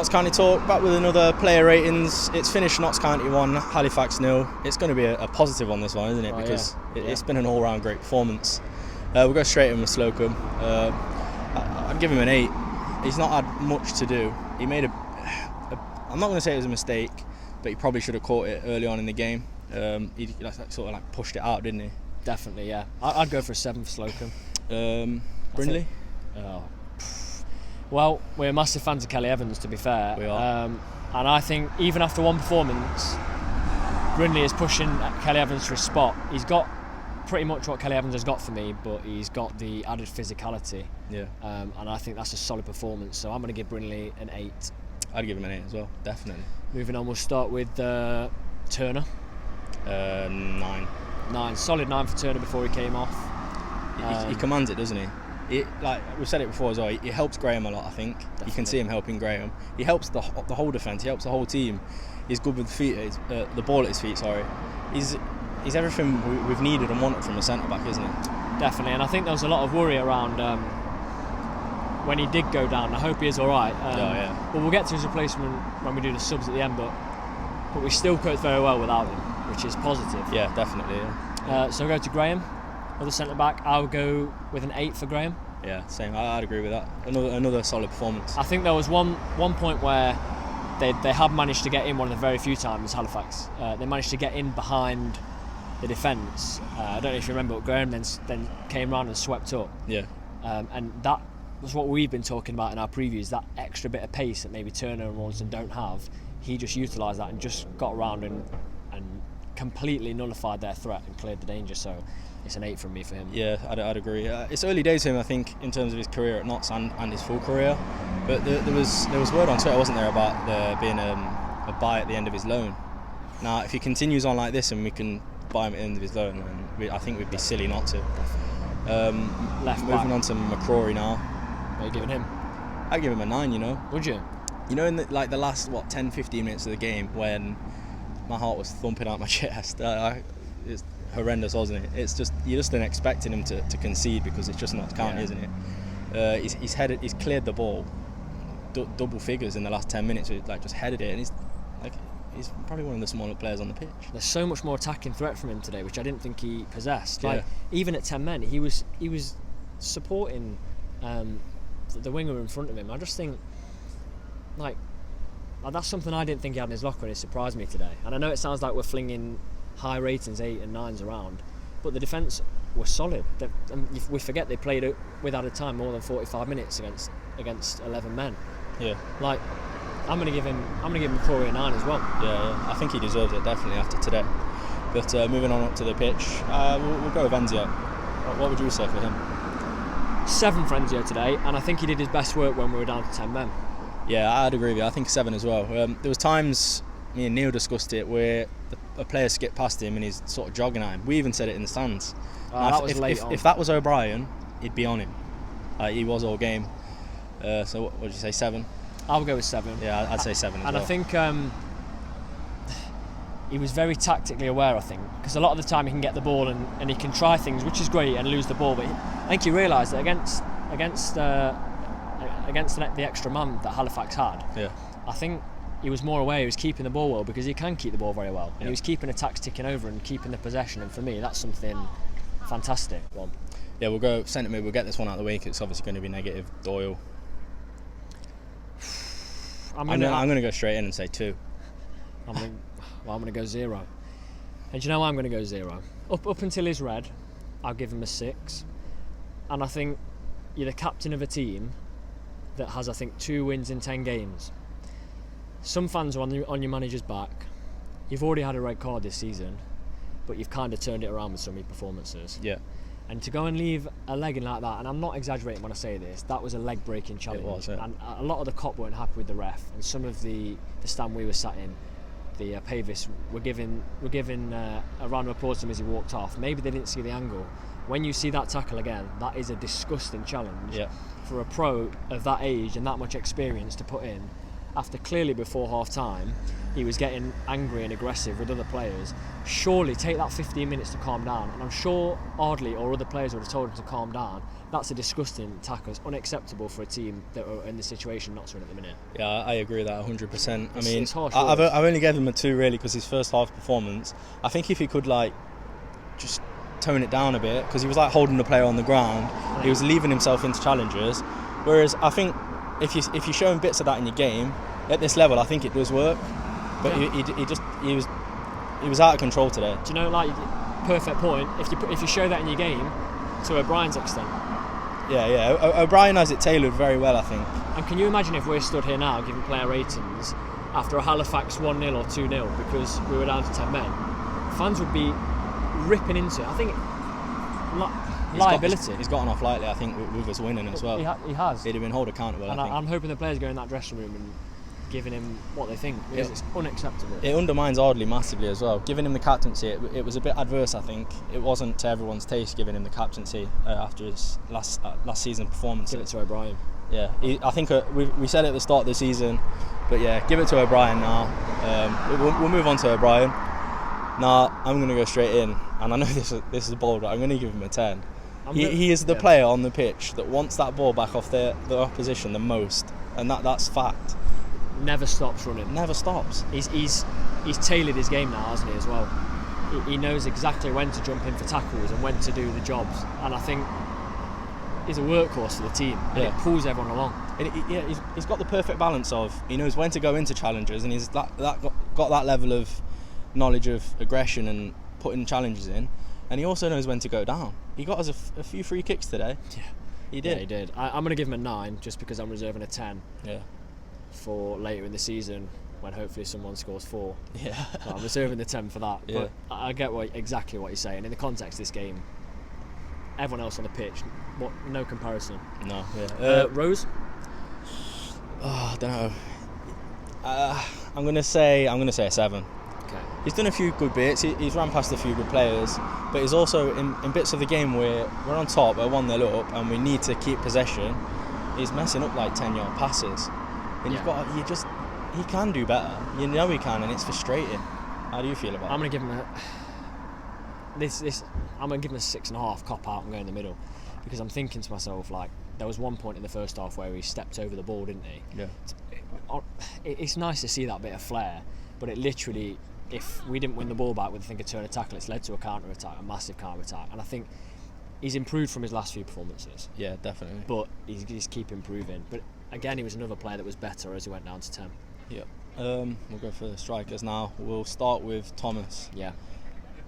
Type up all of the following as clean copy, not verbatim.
Notts County talk, back with another player ratings. It's finished Notts County 1, Halifax 0. It's going to be a positive on this one, isn't it? Because it's been an all-round great performance. We'll go straight in with Slocum. I'd give him an 8. He's not had much to do. He made I'm not going to say it was a mistake, but he probably should have caught it early on in the game. He sort of pushed it out, didn't he? Definitely, yeah. I'd go for a 7 for Slocum. Brindley? Well, we're massive fans of Kelly Evans, to be fair. We are. And I think even after one performance, Brindley is pushing Kelly Evans for a spot. He's got pretty much what Kelly Evans has got for me, but he's got the added physicality. Yeah. And I think that's a solid performance. So I'm going to give Brindley an 8. I'd give him an 8 as well, definitely. Moving on, we'll start with Turner. 9. 9. Solid 9 for Turner before he came off. He commands it, doesn't he? Like we've said it before as well, he helps Graham a lot, I think. Definitely. You can see him helping Graham. He helps the whole defence, he helps the whole team. He's good with the ball at his feet, sorry. He's everything we've needed and wanted from a centre-back, isn't he? Definitely, and I think there was a lot of worry around when he did go down. I hope he is alright. But we'll get to his replacement when we do the subs at the end, but we still coped very well without him, which is positive. Yeah, definitely, yeah. So we'll go to Graham. Other centre-back, I'll go with an 8 for Graham. Yeah, same. I'd agree with that. Another solid performance. I think there was one point where they have managed to get in one of the very few times, Halifax. They managed to get in behind the defence. I don't know if you remember, but Graham then came round and swept up. Yeah. And that was what we've been talking about in our previews, that extra bit of pace that maybe Turner and Rawlinson don't have. He just utilised that and just got around and completely nullified their threat and cleared the danger. So it's an 8 from me for him. Yeah, I'd agree. It's early days for him, I think, in terms of his career at Notts and his full career. But there was word on Twitter, wasn't there, about there being a buy at the end of his loan. Now, if he continues on like this and we can buy him at the end of his loan, then I think we'd be silly not to. Moving on to McCrory now. What are you giving him? I'd give him a 9, you know. Would you? You know, in the last 10-15 minutes of the game when my heart was thumping out my chest, it's horrendous, wasn't it? It's just, you're just expecting him to concede because it's just not counting, isn't it? He's cleared the ball double figures in the last 10 minutes. Just headed it, and he's probably one of the smaller players on the pitch. There's so much more attacking threat from him today, which I didn't think he possessed. Even at 10 men, he was supporting the winger in front of him. I just think that's something I didn't think he had in his locker, and it surprised me today. And I know it sounds like we're flinging high ratings, 8 and 9s around, but the defence was solid. We forget they played without a time more than 45 minutes against 11 men. Yeah. I'm going to give McCrory a 9 as well. Yeah, I think he deserves it definitely after today. But moving on up to the pitch, we'll go with Enzio. What would you say for him? 7 for Enzio today, and I think he did his best work when we were down to 10 men. Yeah, I'd agree with you. I think 7 as well. There was times, me and Neil discussed it, where a player skipped past him and he's sort of jogging at him. We even said it in the stands. That was late on. If that was O'Brien, he'd be on him. He was all game. So what would you say, 7? I'll go with 7. Yeah, I'd say 7 as well. And I think he was very tactically aware, I think, because a lot of the time he can get the ball and he can try things, which is great, and lose the ball. But I think he realised that against the extra man that Halifax had, I think he was more aware he was keeping the ball well, because he can keep the ball very well, and he was keeping attacks ticking over and keeping the possession. And for me, that's something fantastic. Yeah, we'll go centre mid. We'll get this one out of the way. It's obviously going to be negative. Doyle. I'm going to go straight in and say 2. I'm going to go 0. And do you know why I'm going to go 0? Up until his red, I'll give him a 6. And I think you're the captain of a team that has, I think, 2 wins in 10 games. Some fans are on your manager's back. You've already had a red card this season, but you've kind of turned it around with some of your performances. Yeah. And to go and leave a leg in like that, and I'm not exaggerating when I say this, that was a leg-breaking challenge. It was, yeah. And a lot of the cop weren't happy with the ref, and some of the stand we were sat in, the Pavis, were giving a round of applause to him as he walked off. Maybe they didn't see the angle. When you see that tackle again, that is a disgusting challenge for a pro of that age and that much experience to put in, after clearly before half-time. he was getting angry and aggressive with other players, surely take that 15 minutes to calm down. And I'm sure Ardley or other players would have told him to calm down. That's a disgusting tackle. It's unacceptable for a team that are in the situation Notts are in at the minute. Yeah, I agree with that 100%. I mean, it's harsh I've only gave him a 2 really because his first half performance. I think if he could just tone it down a bit, because he was holding the player on the ground, he was leaving himself into challenges. Whereas I think if you show him bits of that in your game at this level, I think it does work. But he was out of control today. Do you know, perfect point. If you show that in your game, to O'Brien's extent. Yeah. O'Brien has it tailored very well, I think. And can you imagine if we're stood here now giving player ratings after a Halifax 1-0 or 2-0 because we were down to 10 men? Fans would be ripping into it. I think liability. He's gotten off lightly, I think, with us winning as well. He has. He'd have been held accountable, and I think. I'm hoping the players go in that dressing room and giving him what they think, because it's unacceptable. It undermines Ardley massively as well. Giving him the captaincy, it was a bit adverse, I think. It wasn't to everyone's taste giving him the captaincy after his last season performance. Give it to O'Brien. Yeah, I think we said it at the start of the season, but yeah, give it to O'Brien now. We'll move on to O'Brien. Now, I'm going to go straight in, and I know this is bold, but I'm going to give him a 10. He is the player on the pitch that wants that ball back off the opposition the most, and that's fact. Never stops running. Never stops. He's tailored his game now, hasn't he, as well? He knows exactly when to jump in for tackles and when to do the jobs. And I think he's a workhorse for the team, and it pulls everyone along. He's got the perfect balance of, he knows when to go into challenges, and he's got that level of knowledge of aggression and putting challenges in, and he also knows when to go down. He got us a few free kicks today. Yeah, he did. Yeah, he did. I'm going to give him a 9 just because I'm reserving a 10. Yeah. For later in the season when hopefully someone scores 4. Yeah. I'm reserving the 10 for that. Yeah. But I get exactly what you're saying. In the context of this game, everyone else on the pitch, no comparison. No. Yeah. Rose? I don't know. I'm gonna say a 7. Okay. He's done a few good bits. He's ran past a few good players, but he's also in bits of the game where we're on top, we're 1-0 up, and we need to keep possession. He's messing up 10-yard passes. And he can do better. You know he can, and it's frustrating. How do you feel about it? I'm going to give him I'm going to give him a 6.5 cop out and go in the middle, because I'm thinking to myself, there was one point in the first half where he stepped over the ball, didn't he? Yeah. It's nice to see that bit of flair, but it literally, if we didn't win the ball back with a turn of tackle, it's led to a counter attack, a massive counter attack, and I think he's improved from his last few performances. Yeah, definitely. But he's keep improving. But again, he was another player that was better as he went down to 10. Yeah. We'll go for the strikers now. We'll start with Thomas. Yeah.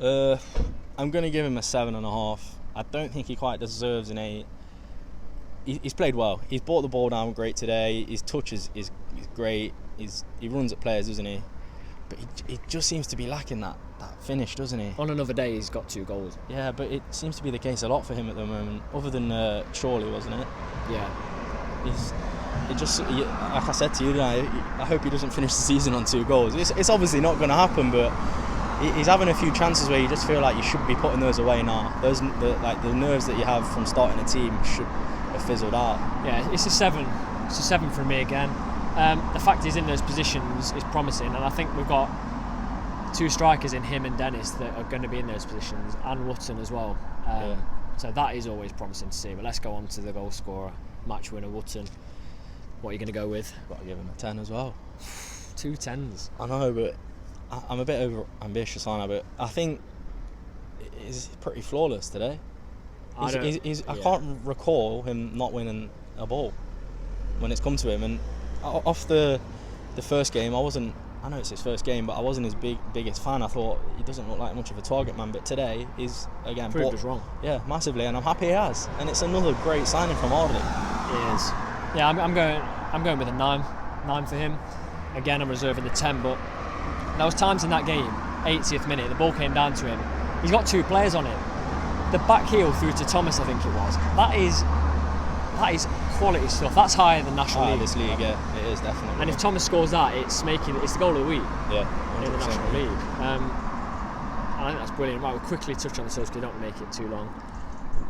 I'm going to give him a 7.5. I don't think he quite deserves an 8. He's played well. He's brought the ball down great today. His touch is great. He runs at players, doesn't he? But he just seems to be lacking that finish, doesn't he? On another day, he's got 2 goals. Yeah, but it seems to be the case a lot for him at the moment, other than Chorley, wasn't it? Yeah. Like I said to you, I hope he doesn't finish the season on 2 goals. It's obviously not going to happen, but he's having a few chances where you just feel like you should be putting those away now. The nerves that you have from starting a team should have fizzled out. Yeah, it's a 7. It's a 7 from me again. The fact he's in those positions is promising, and I think we've got 2 strikers in him and Dennis that are going to be in those positions, and Wootton as well. So that is always promising to see. But let's go on to the goal scorer, match winner Wootton. What are you going to go with? Got to give him a 10 as well. 2 10s. I know, but I'm a bit over ambitious, aren't I? But I think he's pretty flawless today. I can't recall him not winning a ball when it's come to him. And off the first game, I know it's his first game, but I wasn't his biggest fan. I thought he doesn't look like much of a target man, but today he's again proved us wrong. Yeah, massively, and I'm happy he has. And it's another great signing from Ardley. It is. Yeah, I'm going with a 9 for him. Again, I'm reserving the 10, but there was times in that game, 80th minute, the ball came down to him. He's got 2 players on him. The back heel through to Thomas, I think it was. That is quality stuff. That's higher than National League. This league, yeah, it is definitely. And if Thomas scores that, it's the goal of the week. Yeah, 100%. In the National League. And I think that's brilliant. Right, we'll quickly touch on the subs because we don't want to make it too long.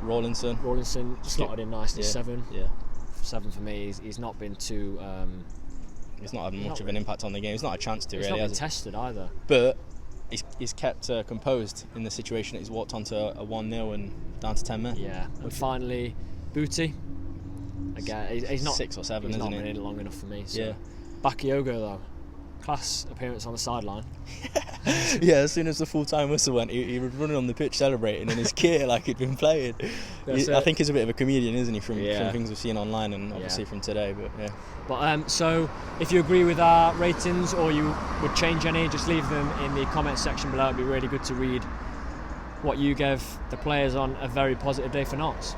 Rawlinson slotted in nicely. 7. Yeah. 7 for me. He's not been too He's not had much of an impact on the game. He's not had a chance to, He's really. not been tested either. But he's kept composed in the situation that he's walked onto a 1-0 and down to 10 men. Yeah, and finally, Booty. Again, he's not 6 or 7, he's isn't not he? been in long enough for me. So. Yeah. Bakayoko though, class appearance on the sideline. Yeah, as soon as the full-time whistle went, he was running on the pitch celebrating in his kit like he'd been playing. I think he's a bit of a comedian, isn't he, from things we've seen online and obviously from today. But yeah. But so, if you agree with our ratings or you would change any, just leave them in the comment section below. It'd be really good to read what you gave the players on a very positive day for Notts.